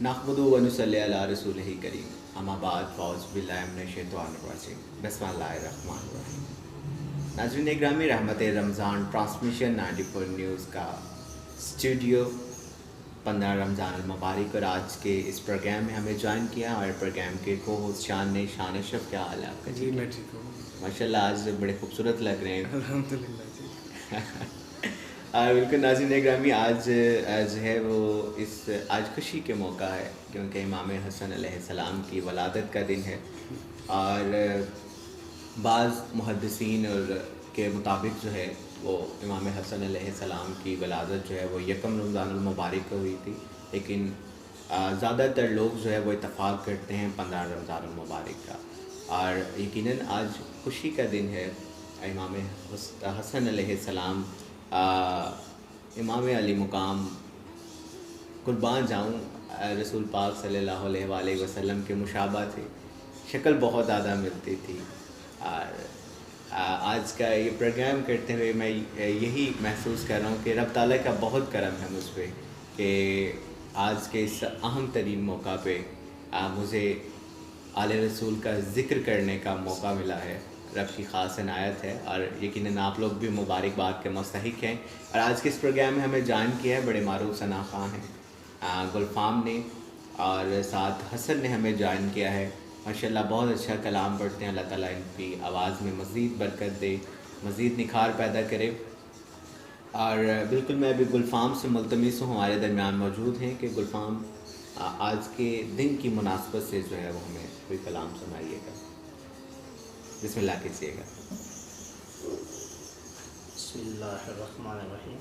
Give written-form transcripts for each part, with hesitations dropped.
نحمدہ و نصلی علی رسولہ کریم اما بعد فاعوذ باللہ من الشیطان الرجیم بسم اللہ الرحمن الرحیم. ناظرین گرامی، رحمت رمضان ٹرانسمیشن 94 نیوز کا اسٹوڈیو 15 رمضان المبارک، اور آج کے اس پروگرام میں ہمیں جوائن کیا اور پروگرام کے کو ہوسٹ شان اشرف. کیا حال ہے آپ کا؟ جی میں ٹھیک ہوں ماشاء اللہ، آج بڑے خوبصورت لگ رہے ہیں. الحمدللہ جی. بالکل ناظرین گرامی، آج جو ہے وہ آج خوشی کے موقع ہے کیونکہ امام حسن علیہ السلام کی ولادت کا دن ہے، اور بعض محدثین اور کے مطابق جو ہے وہ امام حسن علیہ السلام کی ولادت جو ہے وہ یکم رمضان المبارک کو ہوئی تھی، لیکن زیادہ تر لوگ جو ہے وہ اتفاق کرتے ہیں 15 رمضان المبارک کا. اور یقیناً آج خوشی کا دن ہے. امام حسن علیہ السلام امام علی مقام، قربان جاؤں، رسول پاک صلی اللہ علیہ وآلہ وسلم کے مشابہ تھے، شکل بہت زیادہ ملتی تھی. اور آج کا یہ پروگرام کرتے ہوئے میں یہی محسوس کر رہا ہوں کہ رب تعالیٰ کا بہت کرم ہے مجھ پہ کہ آج کے اس اہم ترین موقع پہ مجھے آل رسول کا ذکر کرنے کا موقع ملا ہے. رب کی خاص عنایت ہے، اور یقیناً آپ لوگ بھی مبارکباد کے مستحق ہیں. اور آج کے اس پروگرام میں ہمیں جوائن کیا ہے بڑے معروف ثنا خواں ہیں گلفام نے، اور ساتھ حسن نے ہمیں جوائن کیا ہے. ماشاءاللہ بہت اچھا کلام پڑھتے ہیں. اللہ تعالیٰ ان کی آواز میں مزید برکت دے، مزید نکھار پیدا کرے. اور بالکل میں ابھی گلفام سے ملتمس ہوں، ہمارے درمیان موجود ہیں کہ گلفام آج کے دن کی مناسبت سے جو ہے وہ ہمیں کوئی کلام سنائیے گا. بسم اللہ کیجیے گا. بسم اللہ الرحمن الرحیم.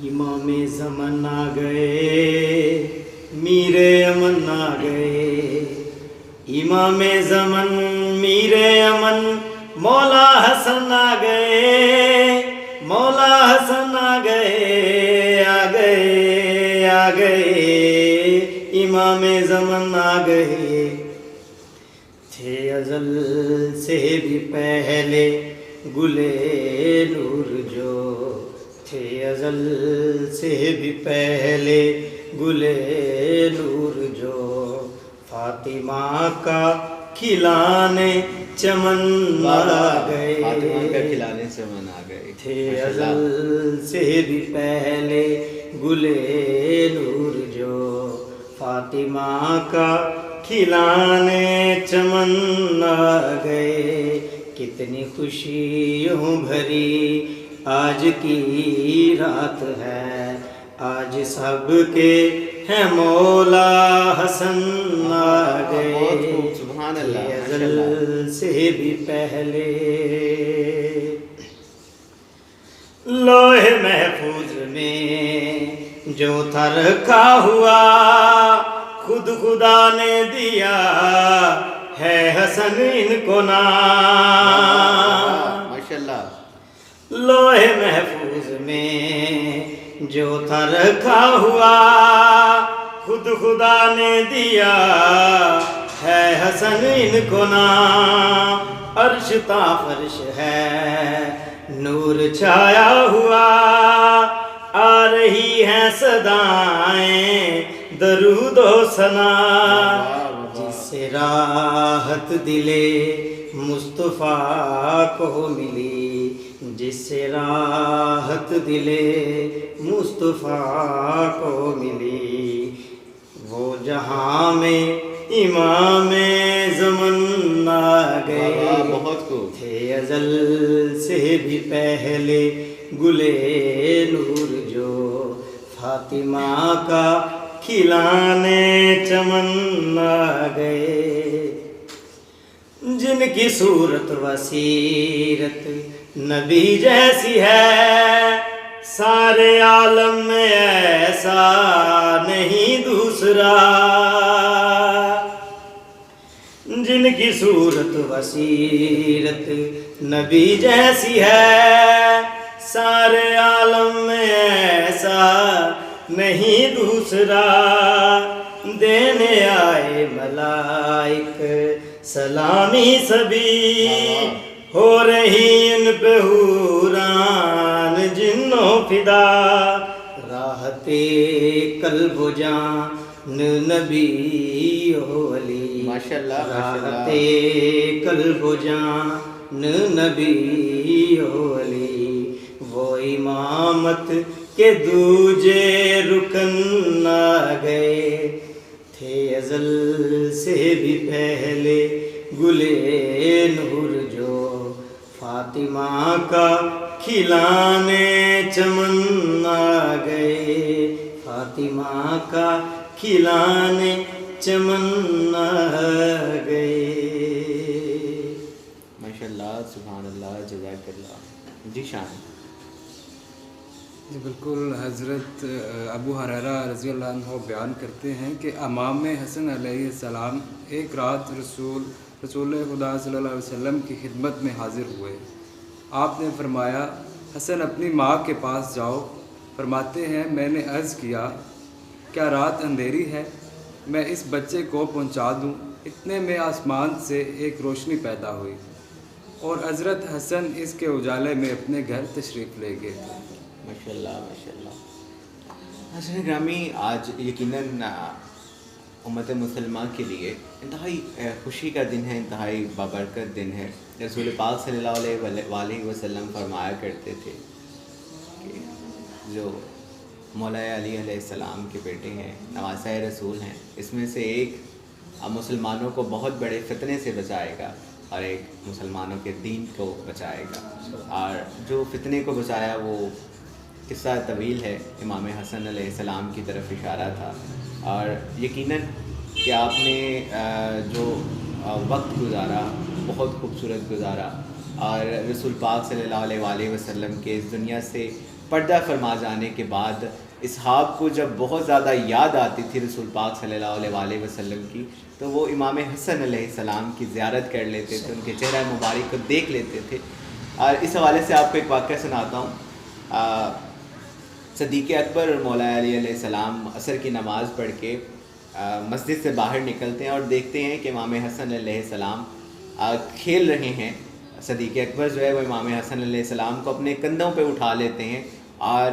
امام زمن آ گئے، میر امن آ گئے. امام زمن میر امن مولا حسن آ گئے. مولا حسن آ گئے، آ گئے، آ گئے. امام زمن آ گئے. تھے ازل سے بھی پہلے گلے نور جو، تھے ازل سے بھی پہلے گلے نور جو. فاطمہ کا کھلانے چمن آ گئے. فاطمہ کا کھلانے چمن آ گئے. تھے ازل سے بھی پہلے گلے نور جو. فاطمہ کا کھلانے چمن آ گئے. کتنی خوشیوں بھری آج کی رات ہے. آج سب کے ہیں مولا حسن آ گئے. سبحان اللہ. ازل سے بھی پہلے لوح محفوظ میں جو تھا رکھا ہوا، خود خدا نے دیا ہے حسن ان کو نام. ماشاءاللہ. لوح محفوظ میں جو تھا رکھا ہوا، خود خدا نے دیا ہے حسن ان کو نام. عرش تا فرش ہے نور چھایا ہوا، آ رہی ہیں صدائیں درود و ثنا. جس سے راحت دلے مصطفیٰ کو ملی، جس سے راحت دلے مصطفیٰ کو ملی. وہ جہاں میں امام زمن آ گئے. بہت خوب. تھے ازل سے بھی پہلے گلے نور جو. فاطمہ کا کھلانے چمن آ گئے. جن کی صورت و سیرت نبی جیسی ہے، سارے عالم میں ایسا نہیں دوسرا. جن کی صورت و سیرت نبی جیسی ہے، سارے عالم میں ایسا نہیں دوسرا. دینے آئے ملائک سلامی سبھی، ہو رہی ان پہ حوران جنوں فدا. راہ قلب و جان نبی و علی ماشاءاللہ راحت قلب و جان نبی و علی وہ امامت کے دوجے رکن آ گئے تھے ازل سے بھی پہلے گلے نور جو فاطمہ کا کھلانے چمن آ گئے فاطمہ کا کھلانے چمن آ گئے. ماشاءاللہ سبحان اللہ جزاک اللہ. جی شان. جی بالکل. حضرت ابو ہریرہ رضی اللہ عنہ بیان کرتے ہیں کہ امام حسن علیہ السلام ایک رات رسول خدا صلی اللہ علیہ وسلم کی خدمت میں حاضر ہوئے. آپ نے فرمایا حسن اپنی ماں کے پاس جاؤ. فرماتے ہیں میں نے عرض کیا کیا رات اندھیری ہے، میں اس بچے کو پہنچا دوں. اتنے میں آسمان سے ایک روشنی پیدا ہوئی اور حضرت حسن اس کے اجالے میں اپنے گھر تشریف لے گئے تھے. ماشاءاللہ ماشاءاللہ. حضرت گرامی، آج یقیناً امت مسلمہ کے لیے انتہائی خوشی کا دن ہے، انتہائی بابرکت دن ہے. رسول پاک صلی اللہ علیہ وسلم فرمایا کرتے تھے کہ جو مولا علی علیہ السلام کے بیٹے ہیں، نواسہ رسول ہیں، اس میں سے ایک مسلمانوں کو بہت بڑے فتنے سے بچائے گا اور ایک مسلمانوں کے دین کو بچائے گا. اور جو فتنے کو بچایا وہ قصہ طویل ہے، امام حسن علیہ السلام کی طرف اشارہ تھا. اور یقیناً کہ آپ نے جو وقت گزارا بہت خوبصورت گزارا، اور رسول پاک صلی اللہ علیہ وسلم کے اس دنیا سے پردہ فرما جانے کے بعد اصحاب کو جب بہت زیادہ یاد آتی تھی رسول پاک صلی اللہ علیہ وسلم کی، تو وہ امام حسن علیہ السلام کی زیارت کر لیتے تھے، ان کے چہرہ مبارک کو دیکھ لیتے تھے. اور اس حوالے سے آپ کو ایک واقعہ سناتا ہوں. صدیق اکبر مولا علی علیہ السلام عصر کی نماز پڑھ کے مسجد سے باہر نکلتے ہیں اور دیکھتے ہیں کہ امام حسن علیہ السلام کھیل رہے ہیں. صدیق اکبر جو ہے وہ امام حسن علیہ السلام کو اپنے کندھوں پہ اٹھا لیتے ہیں اور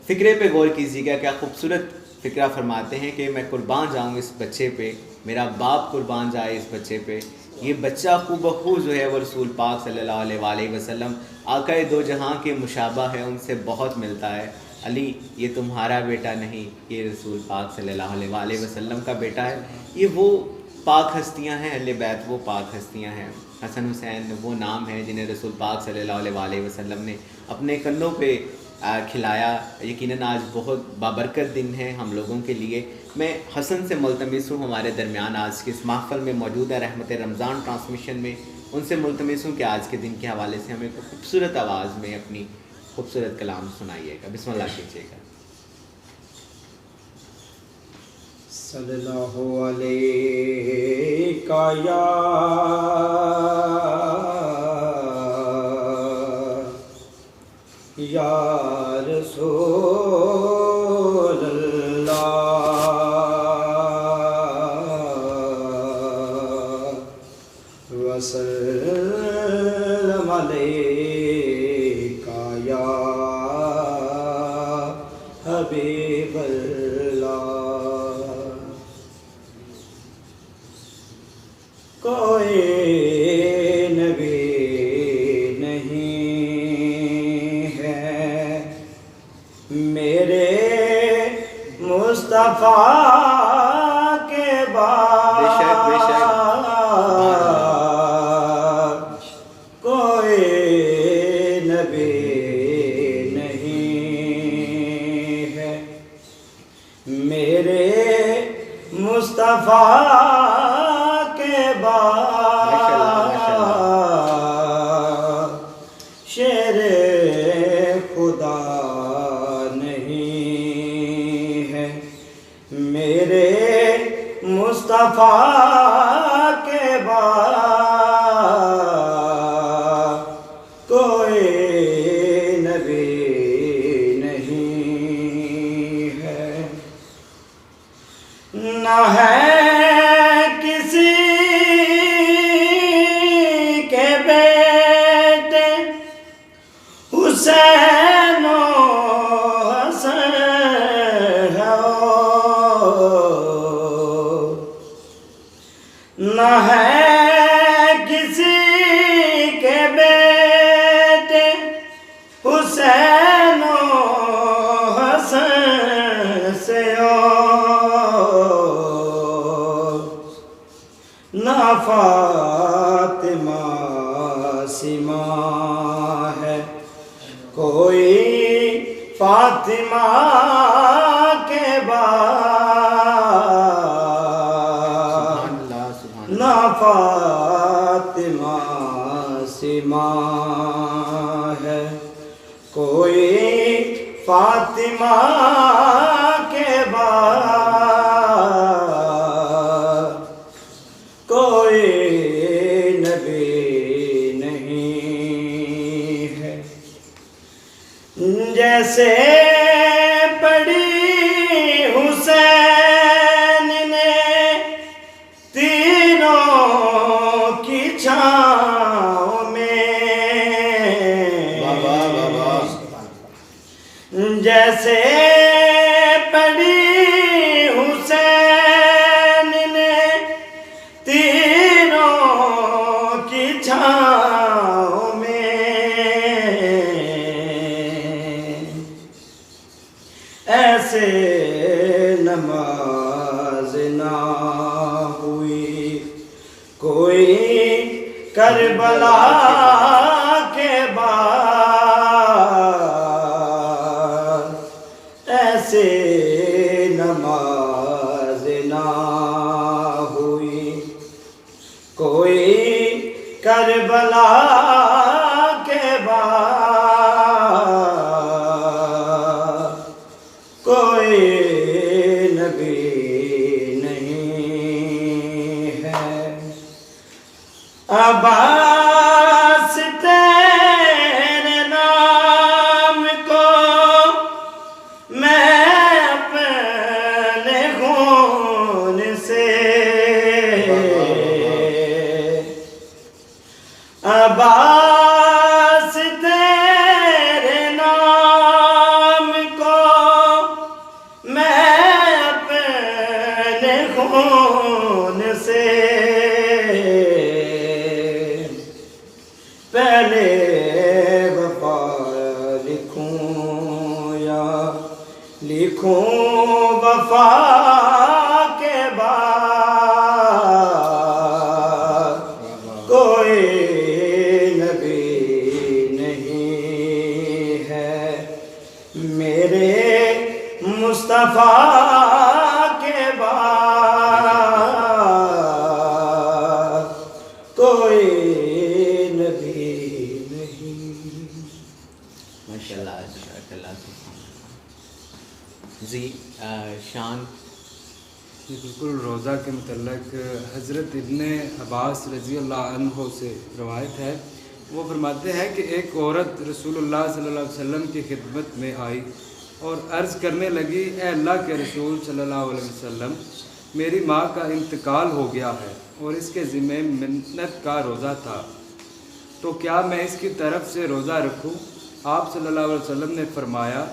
فکرے پہ غور کیجیے گا، کیا خوبصورت فکرہ فرماتے ہیں کہ میں قربان جاؤں اس بچے پہ، میرا باپ قربان جائے اس بچے پہ. یہ بچہ خوب بخوب جو ہے وہ رسول پاک صلی اللہ علیہ وسلم آقا دو جہاں کے مشابہ ہے، ان سے بہت ملتا ہے. علی یہ تمہارا بیٹا نہیں، یہ رسول پاک صلی اللہ علیہ وسلم کا بیٹا ہے. یہ وہ پاک ہستیاں ہیں، اہل بیت وہ پاک ہستیاں ہیں. حسن حسین وہ نام ہے جنہیں رسول پاک صلی اللہ علیہ وسلم نے اپنے کندھوں پہ کھلایا. یقیناً آج بہت بابرکت دن ہے ہم لوگوں کے لیے. میں حسن سے ملتمس ہوں، ہمارے درمیان آج کے اس محفل میں موجود ہے رحمت رمضان ٹرانسمیشن میں. ان سے ملتمس ہوں کہ آج کے دن کے حوالے سے ہمیں خوبصورت آواز میں اپنی خوبصورت کلام سنائیے گا. بسم اللہ کیجیے گا. صلی اللہ علیہ یا رسول اللہ وسلم علیکہ یا حبیب اللہ. کوئی نبی نہیں ہے میرے مصطفیٰ کے بعد، بے شک بے شک. کوئی نبی نہیں ہے میرے مصطفیٰ کے بعد. شیر خدا نہیں ہے میرے مصطفیٰ کے بعد. کوئی نبی نہیں ہے، نہ ہے کسی کے بیٹے حسین و حسن فاطمہ سما ہے کوئی فاطمہ کے بعد نہ فاطمہ سما ہے کوئی فاطمہ کے بعد کوئی نبی نہیں ہے جیسے پڑی حسین نے تینوں کی چھاؤں میں جیسے پڑی حسین نے تینوں کی چھاؤں میں ایسے نماز نہ ہوئی کوئی کربلا کے بعد ایسے نماز نہ ہوئی کوئی کربلا کے بعد کوئی نبی نہیں ہے عباس تیرے نام کو میں اپنے خون سے عباس تیرے نام کو میں اپنے خون سے پہلے وفا لکھوں یا لکھوں وفا کے بعد کوئی نبی نہیں ہے میرے مصطفیٰ کے بعد کوئی نبی نہیں. ماشاءاللہ جزاک اللہ. جی شان. جی بالکل. روزہ کے متعلق حضرت ابن عباس رضی اللہ عنہ سے روایت ہے. وہ فرماتے ہیں کہ ایک عورت رسول اللہ صلی اللہ علیہ وسلم کی خدمت میں آئی اور عرض کرنے لگی اے اللہ کے رسول صلی اللہ علیہ وسلم میری ماں کا انتقال ہو گیا ہے اور اس کے ذمہ منت کا روزہ تھا تو کیا میں اس کی طرف سے روزہ رکھوں؟ آپ صلی اللہ علیہ وسلم نے فرمایا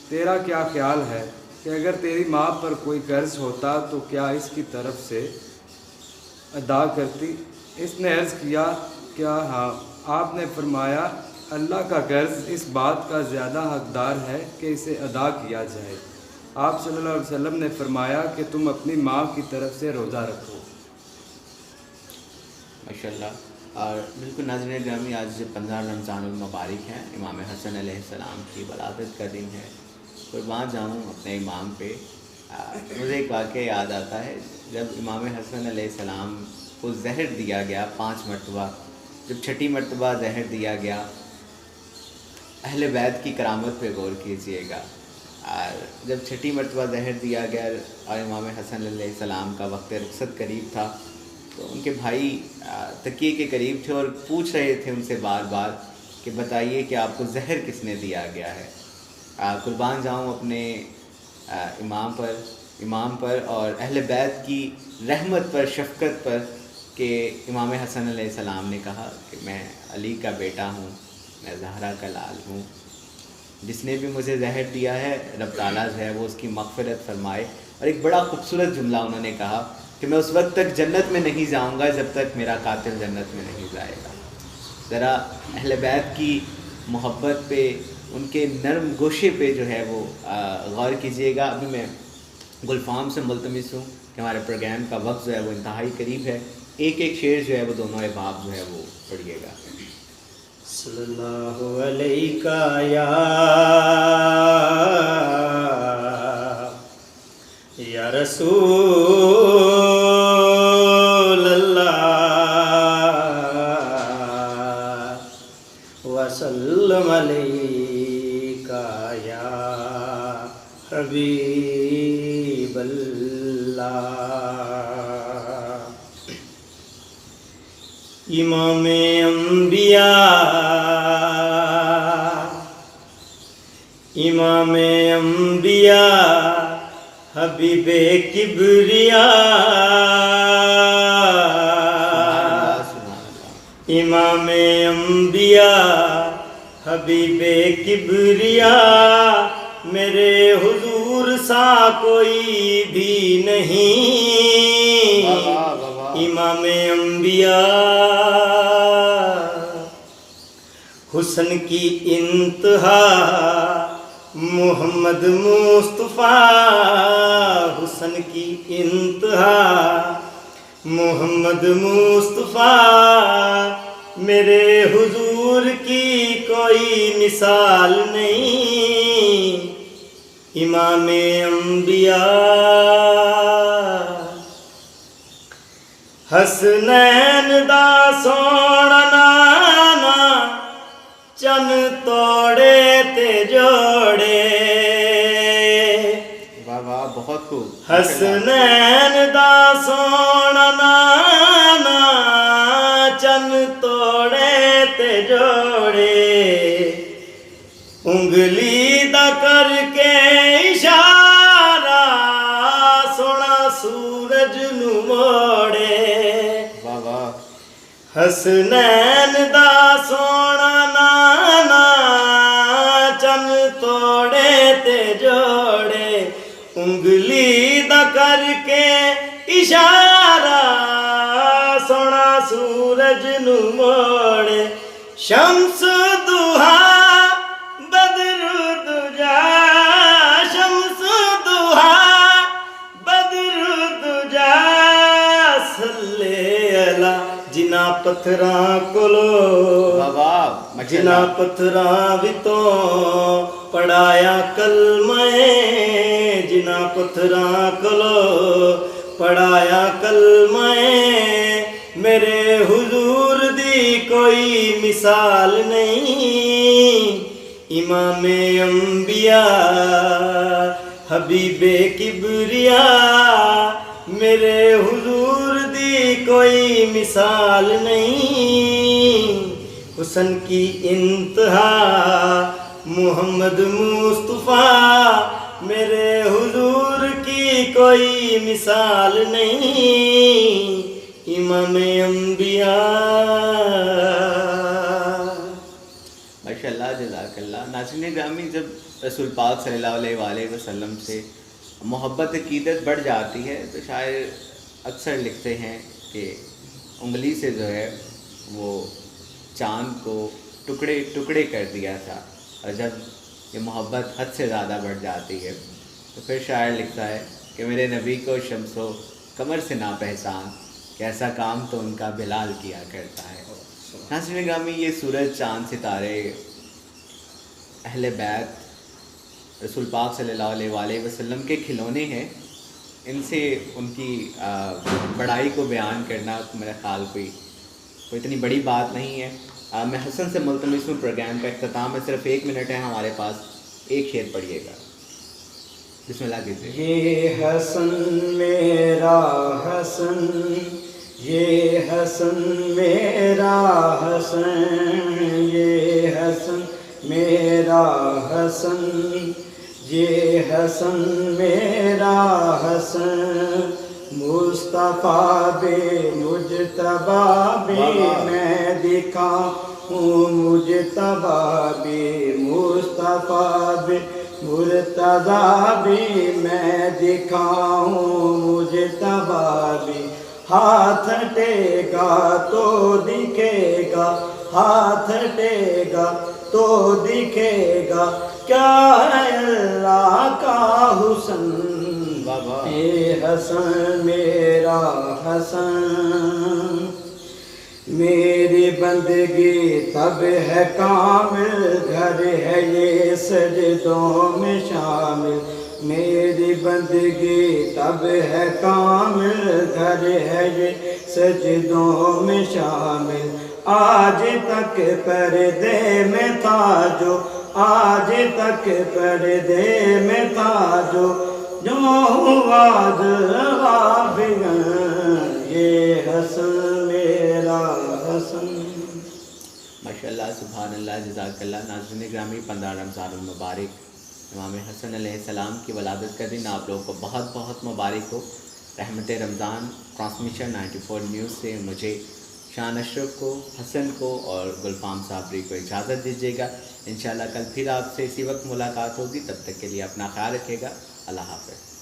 تیرا کیا خیال ہے کہ اگر تیری ماں پر کوئی قرض ہوتا تو کیا اس کی طرف سے ادا کرتی؟ اس نے عرض کیا کیا ہاں. آپ نے فرمایا اللہ کا قرض اس بات کا زیادہ حقدار ہے کہ اسے ادا کیا جائے. آپ صلی اللہ علیہ وسلم نے فرمایا کہ تم اپنی ماں کی طرف سے روزہ رکھو. ماشاءاللہ. اور بالکل ناظرین گرامی آج 15 رمضان المبارک ہیں. امام حسن علیہ السلام کی ولادت کا دن ہے. قربان جاؤں اپنے امام پہ. مجھے ایک واقعہ یاد آتا ہے جب امام حسن علیہ السلام کو زہر دیا گیا 5 مرتبہ. جب 6ٹھی مرتبہ زہر دیا گیا اہل بیت کی کرامت پہ غور کیجئے گا. اور جب 6ٹھی مرتبہ زہر دیا گیا اور امام حسن علیہ السلام کا وقت رخصت قریب تھا تو ان کے بھائی تکیے کے قریب تھے اور پوچھ رہے تھے ان سے بار بار کہ بتائیے کہ آپ کو زہر کس نے دیا گیا ہے. قربان جاؤں اپنے امام پر اور اہل بیت کی رحمت پر شفقت پر کہ امام حسن علیہ السلام نے کہا کہ میں علی کا بیٹا ہوں, میں زہرا کا لال ہوں. جس نے بھی مجھے زہر دیا ہے رب تعالیٰ جو ہے وہ اس کی مغفرت فرمائے. اور ایک بڑا خوبصورت جملہ انہوں نے کہا کہ میں اس وقت تک جنت میں نہیں جاؤں گا جب تک میرا قاتل جنت میں نہیں جائے گا. ذرا اہل بیت کی محبت پہ, ان کے نرم گوشے پہ جو ہے وہ غور کیجیے گا. ابھی میں گلفام سے ملتمس ہوں کہ ہمارے پروگرام کا وقت جو ہے وہ انتہائی قریب ہے. ایک ایک شعر جو ہے وہ دونوں احباب جو ہے وہ پڑھیے گا. صلی اللہ علیہ یا رسول اللہ وسلم علیہ یا حبیب اللہ. امام انبیاء امام انبیاء حبیب کبریا امام انبیاء حبیب کبریا میرے حضور سا کوئی بھی نہیں. امام انبیاء حسن کی انتہا محمد مصطفیٰ حسن کی انتہا محمد مصطفیٰ میرے حضور کی کوئی مثال نہیں. امام انبیاء حسنین دا سونا نانا چن توڑے تے جوڑے. واہ واہ بہت خوب. حسنین دا سونا نانا چن توڑے تے جوڑے انگلی دا کر کے اشارہ سونا سورج نو موڑے. واہ واہ. حسنین دا سونا نانا چن توڑے تے جوڑے انگلی دا کر کے اشارہ سونا سورج نو موڑے. شمس دوہا بدر دجا شمس دوہا بدر دجا صلی اللہ جنا پتھراں کولو جنا پتھراں وچوں پڑھایا کلمہ جنا پتھراں کولو پڑھایا کلمہ میرے حضور دی کوئی مثال نہیں. امام انبیاء حبیب کبریا میرے حضور دی کوئی مثال نہیں. حسن کی انتہا محمد مصطفیٰ میرے حضور کی کوئی مثال نہیں. امام انبیاء. ماشاء اللہ جزاک اللہ. ناظرین گرامی جب رسول پاک صلی اللہ علیہ وآلہ وسلم سے محبت عقیدت بڑھ جاتی ہے تو شاعر اکثر لکھتے ہیں کہ انگلی سے جو ہے وہ چاند کو ٹکڑے ٹکڑے کر دیا تھا. اور جب یہ محبت حد سے زیادہ بڑھ جاتی ہے تو پھر شاعر لکھتا ہے کہ میرے نبی کو شمس و قمر سے نہ پہچان کہ ایسا کام تو ان کا بلال کیا کرتا ہے. ناظرین گرامی یہ سورج چاند ستارے اہل بیت رسول پاک صلی اللہ علیہ وآلہ وسلم کے کھلونے ہیں. ان سے ان کی بڑائی کو بیان کرنا میرا خیال کوئی اتنی بڑی بات نہیں ہے. میں حسن سے ملتمس ہوں. پروگرام کا اختتام ہے, صرف 1 منٹ ہے ہمارے پاس. ایک شعر پڑھیے گا. بسم اللہ کیجیے. یہ حسن میرا حسن یہ حسن میرا حسن یہ حسن میرا حسن یہ حسن میرا حسن مصطفیٰ بے مجتبیٰ بھی میں دکھاؤں مجتبیٰ بھی مصطفیٰ بے مرتضیٰ بھی میں دکھاؤں مجتبیٰ بھی. ہاتھ ٹیکا تو دکھے گا ہاتھ ٹیکا تو دکھے گا کیا ہے اللہ کا حسن. اے حسن میرا حسن میری بندگی تب ہے کامل گھر ہے یہ سجدوں میں شامل میری بندگی تب ہے کامل گھر ہے یہ سجدوں میں شامل آج تک پردے میں تھا جو آج تک پردے میں تھا جو ہوا غافل یہ حسن میرا حسن. ماشاء اللہ سبحان اللہ جزاک اللہ. ناظرین گرامی 15 رمضان المبارک امام حسن علیہ السلام کی ولادت کا دن آپ لوگوں کو بہت بہت مبارک ہو. رحمت رمضان ٹرانسمیشن 94 نیوز سے مجھے شان اشرف کو حسن کو اور گلفام صابری کو اجازت دیجیے گا. انشاءاللہ کل پھر آپ سے اسی وقت ملاقات ہوگی. تب تک کے لیے اپنا خیال رکھیے گا. اللہ حافظ.